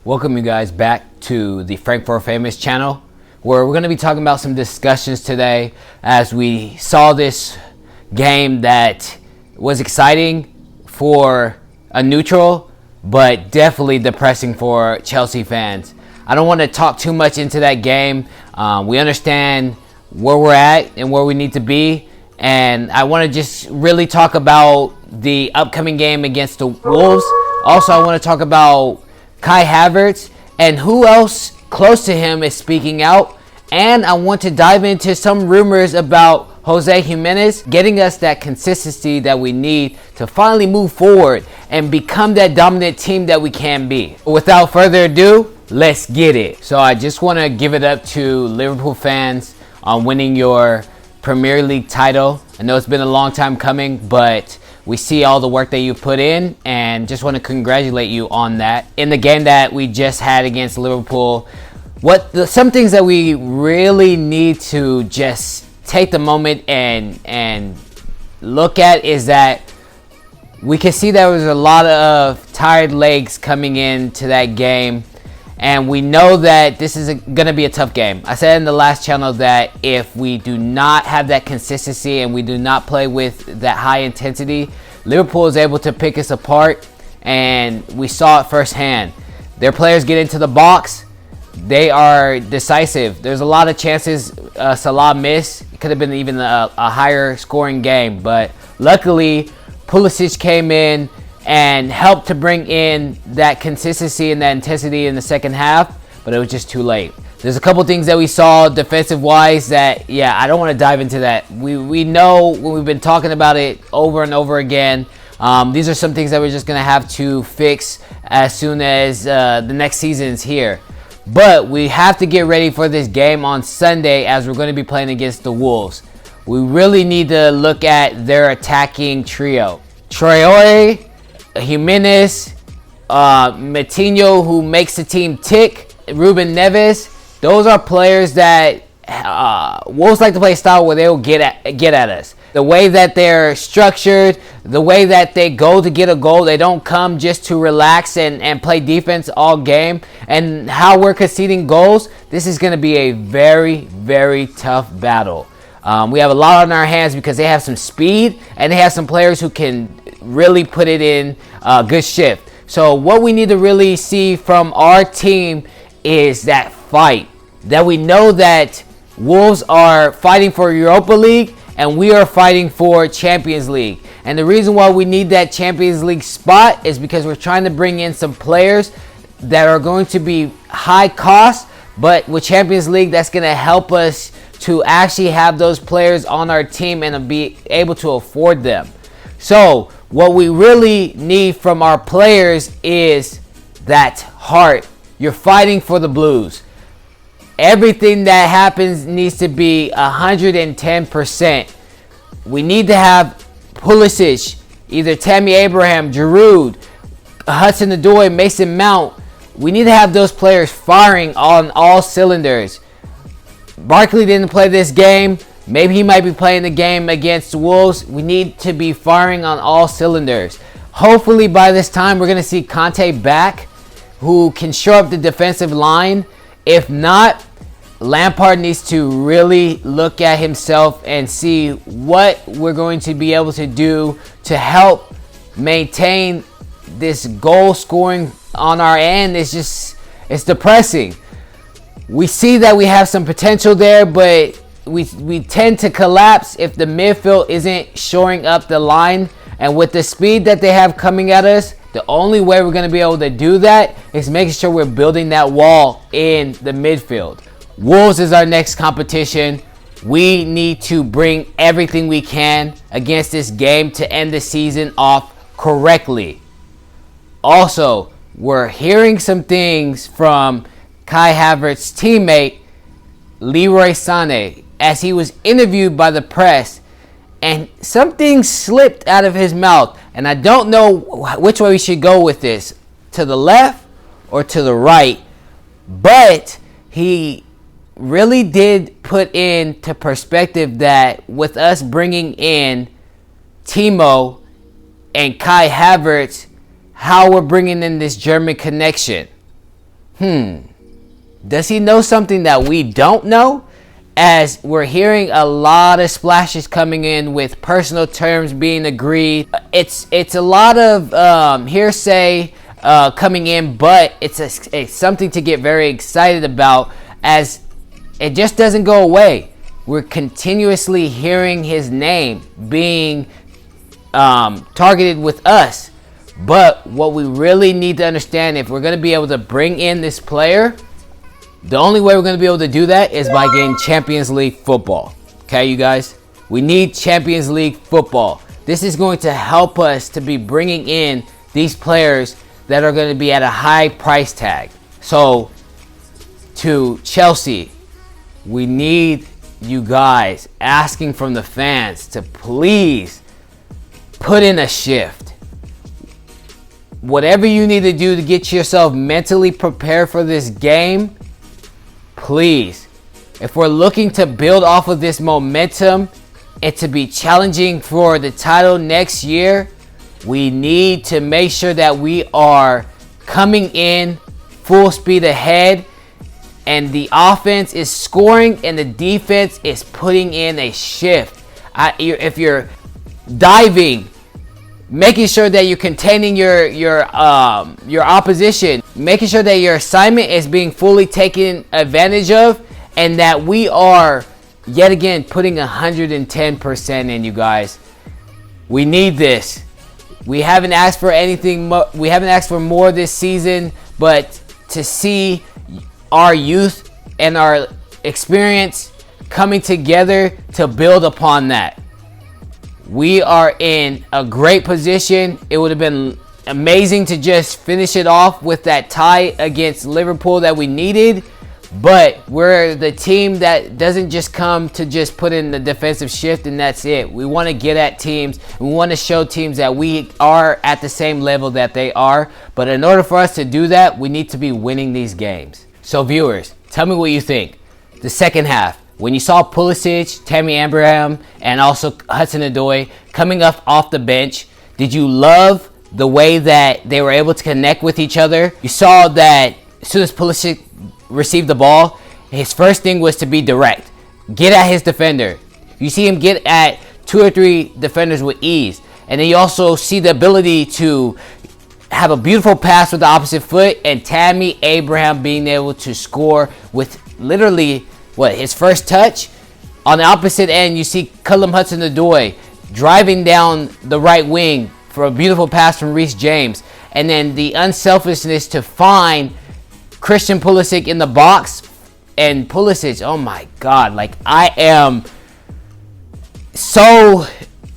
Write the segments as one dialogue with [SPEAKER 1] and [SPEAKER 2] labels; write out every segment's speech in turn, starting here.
[SPEAKER 1] Welcome you guys back to the Frankfurt Famous channel, where we're going to be talking about some discussions today as we saw this game that was exciting for a neutral, but definitely depressing for Chelsea fans. I don't want to talk too much into that game. We understand where we're at and where we need to be, and I want to just really talk about the upcoming game against the Wolves. Also, I want to talk about Kai Havertz and who else close to him is speaking out. And I want to dive into some rumors about Jose Gimenez getting us that consistency that we need to finally move forward and become that dominant team that we can be. Without further ado, let's get it. So I just want to give it up to Liverpool fans on winning your Premier League title. I know it's been a long time coming, but we see all the work that you put in and just want to congratulate you on that. In the game that we just had against Liverpool, some things that we really need to just take the moment and look at is that we can see there was a lot of tired legs coming into that game, and we know that this is going to be a tough game. I said in the last channel that if we do not have that consistency and we do not play with that high intensity, Liverpool is able to pick us apart, and we saw it firsthand. Their players get into the box. They are decisive. There's a lot of chances Salah missed. It could have been even a higher scoring game, but luckily Pulisic came in and helped to bring in that consistency and that intensity in the second half, but it was just too late. There's a couple things that we saw defensive-wise that, I don't want to dive into that. We know when we've been talking about it over and over again. These are some things that we're just going to have to fix as soon as the next season's here. But we have to get ready for this game on Sunday as we're going to be playing against the Wolves. We really need to look at their attacking trio. Traore, Gimenez, Matinho, who makes the team tick, Ruben Neves. Those are players that Wolves like to play a style where they'll get at us. The way that they're structured, the way that they go to get a goal, they don't come just to relax and play defense all game. And how we're conceding goals, this is going to be a very, very tough battle. We have a lot on our hands because they have some speed and they have some players who can really put it in good shift. So what we need to really see from our team is that fight. That we know that Wolves are fighting for Europa League and we are fighting for Champions League. And the reason why we need that Champions League spot is because we're trying to bring in some players that are going to be high cost, but with Champions League, that's going to help us to actually have those players on our team and be able to afford them. So what we really need from our players is that heart. You're fighting for the Blues. Everything that happens needs to be 110%. We need to have Pulisic, either Tammy Abraham, Giroud, Hudson-Odoi, Mason Mount. We need to have those players firing on all cylinders. Barkley didn't play this game. Maybe he might be playing the game against the Wolves. We need to be firing on all cylinders. Hopefully by this time we're going to see Conte back, who can shore up the defensive line. If not, Lampard needs to really look at himself and see what we're going to be able to do to help maintain this goal scoring on our end. It's depressing. We see that we have some potential there, but we tend to collapse if the midfield isn't shoring up the line. And with the speed that they have coming at us, the only way we're going to be able to do that is making sure we're building that wall in the midfield. Wolves is our next competition. We need to bring everything we can against this game to end the season off correctly. Also, we're hearing some things from Kai Havertz's teammate, Leroy Sane, as he was interviewed by the press, and something slipped out of his mouth. And I don't know which way we should go with this, to the left or to the right, but he really did put into perspective that with us bringing in Timo and Kai Havertz, how we're bringing in this German connection. Does he know something that we don't know? As we're hearing a lot of splashes coming in with personal terms being agreed. It's a lot of hearsay coming in, but it's something to get very excited about, as it just doesn't go away. We're continuously hearing his name being targeted with us. But what we really need to understand, if we're going to be able to bring in this player, the only way we're going to be able to do that is by getting Champions League football. Okay, you guys? We need Champions League football. This is going to help us to be bringing in these players that are going to be at a high price tag. So, to Chelsea, we need you guys asking from the fans to please put in a shift. Whatever you need to do to get yourself mentally prepared for this game, please. If we're looking to build off of this momentum and to be challenging for the title next year, we need to make sure that we are coming in full speed ahead, and the offense is scoring and the defense is putting in a shift. If you're diving, making sure that you're containing your opposition, making sure that your assignment is being fully taken advantage of, and that we are yet again putting 110% in, you guys. We need this. We haven't asked for anything. We haven't asked for more this season, but to see our youth and our experience coming together to build upon that. We are in a great position. It would have been amazing to just finish it off with that tie against Liverpool that we needed. But we're the team that doesn't just come to just put in the defensive shift and that's it. We want to get at teams. We want to show teams that we are at the same level that they are. But in order for us to do that, we need to be winning these games. So viewers, tell me what you think. The second half, when you saw Pulisic, Tammy Abraham, and also Hudson-Odoi coming up off the bench, did you love the way that they were able to connect with each other? You saw that as soon as Pulisic received the ball, his first thing was to be direct. Get at his defender. You see him get at 2 or 3 defenders with ease. And then you also see the ability to have a beautiful pass with the opposite foot, and Tammy Abraham being able to score with literally his first touch. On the opposite end, you see Callum Hudson-Odoi driving down the right wing for a beautiful pass from Reece James. And then the unselfishness to find Christian Pulisic in the box. And Pulisic, oh my God, I am so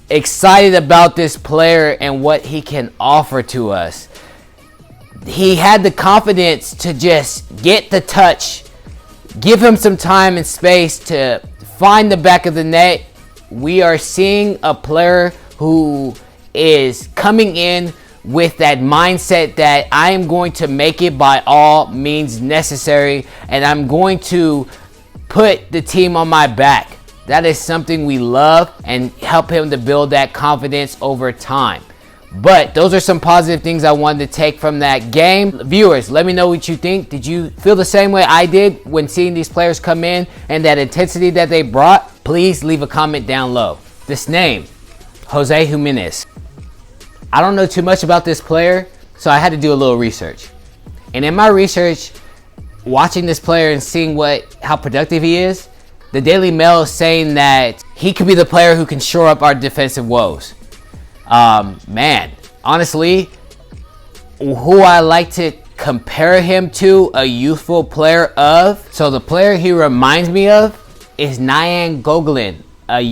[SPEAKER 1] excited about this player and what he can offer to us. He had the confidence to just get the touch, give him some time and space to find the back of the net. We are seeing a player who is coming in with that mindset that I am going to make it by all means necessary, and I'm going to put the team on my back. That is something we love, and help him to build that confidence over time. But those are some positive things I wanted to take from that game. Viewers, let me know what you think. Did you feel the same way I did when seeing these players come in and that intensity that they brought? Please leave a comment down low. This name, Jose Gimenez. I don't know too much about this player, so I had to do a little research. And in my research, watching this player and seeing how productive he is, the Daily Mail is saying that he could be the player who can shore up our defensive woes. Man, honestly, who I like to compare him to, a youthful player of. So the player he reminds me of is Nyan Goglin, a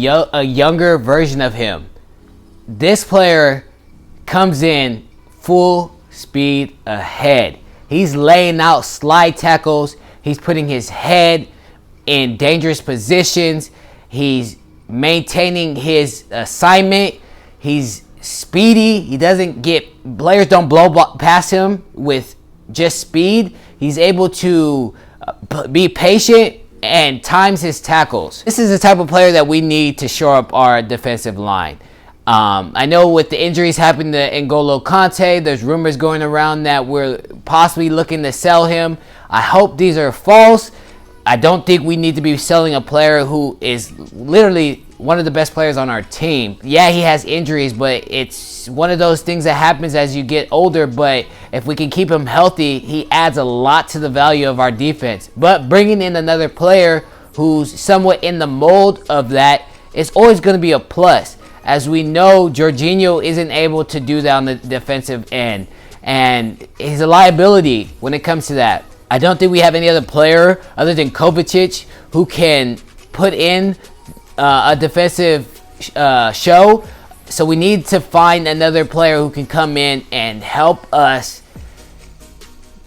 [SPEAKER 1] younger version of him. This player comes in full speed ahead. He's laying out slide tackles. He's putting his head in dangerous positions. He's maintaining his assignment. He's speedy. He doesn't get, players don't blow past him with just speed. He's able to be patient and times his tackles. This is the type of player that we need to shore up our defensive line. I know with the injuries happening to N'Golo Kante, there's rumors going around that we're possibly looking to sell him. I hope these are false. I don't think we need to be selling a player who is literally one of the best players on our team. Yeah, he has injuries, but it's one of those things that happens as you get older. But if we can keep him healthy, he adds a lot to the value of our defense. But bringing in another player who's somewhat in the mold of that is always going to be a plus. As we know, Jorginho isn't able to do that on the defensive end, and he's a liability when it comes to that. I don't think we have any other player other than Kovacic who can put in a defensive show. So we need to find another player who can come in and help us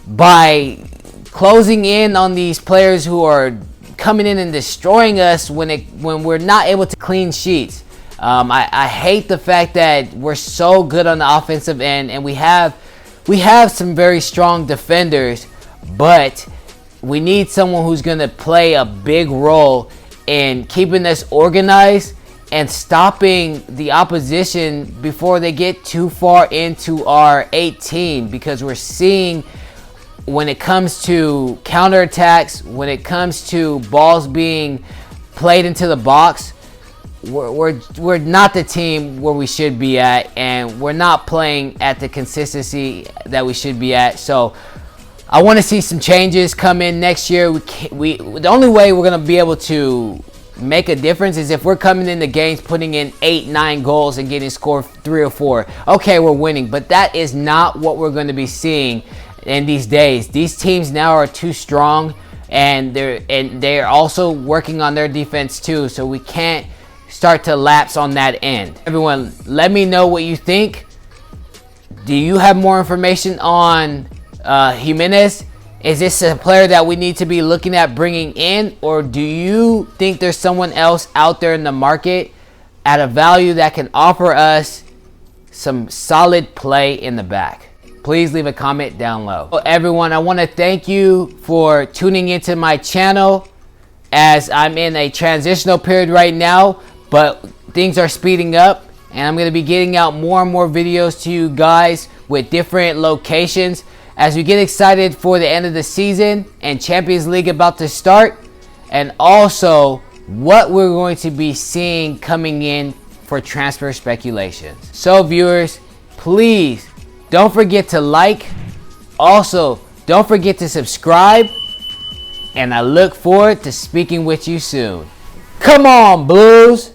[SPEAKER 1] by closing in on these players who are coming in and destroying us when we're not able to clean sheets. I hate the fact that we're so good on the offensive end, and we have some very strong defenders, but we need someone who's going to play a big role in keeping us organized and stopping the opposition before they get too far into our 18, because we're seeing when it comes to counterattacks, when it comes to balls being played into the box, we're not the team where we should be at, and we're not playing at the consistency that we should be at. So I want to see some changes come in next year. The only way we're going to be able to make a difference is if we're coming into games putting in 8-9 goals and getting scored 3 or 4. Okay, we're winning, but that is not what we're going to be seeing in these days. These teams now are too strong, and they're also working on their defense too, so we can't start to lapse on that end. Everyone, let me know what you think. Do you have more information on Gimenez? Is this a player that we need to be looking at bringing in, or do you think there's someone else out there in the market at a value that can offer us some solid play in the back? Please leave a comment down low. Well, everyone, I want to thank you for tuning into my channel, as I'm in a transitional period right now, but things are speeding up, and I'm going to be getting out more and more videos to you guys with different locations as we get excited for the end of the season and Champions League about to start, and also what we're going to be seeing coming in for transfer speculations. So viewers, please don't forget to like. Also, don't forget to subscribe, and I look forward to speaking with you soon. Come on, Blues!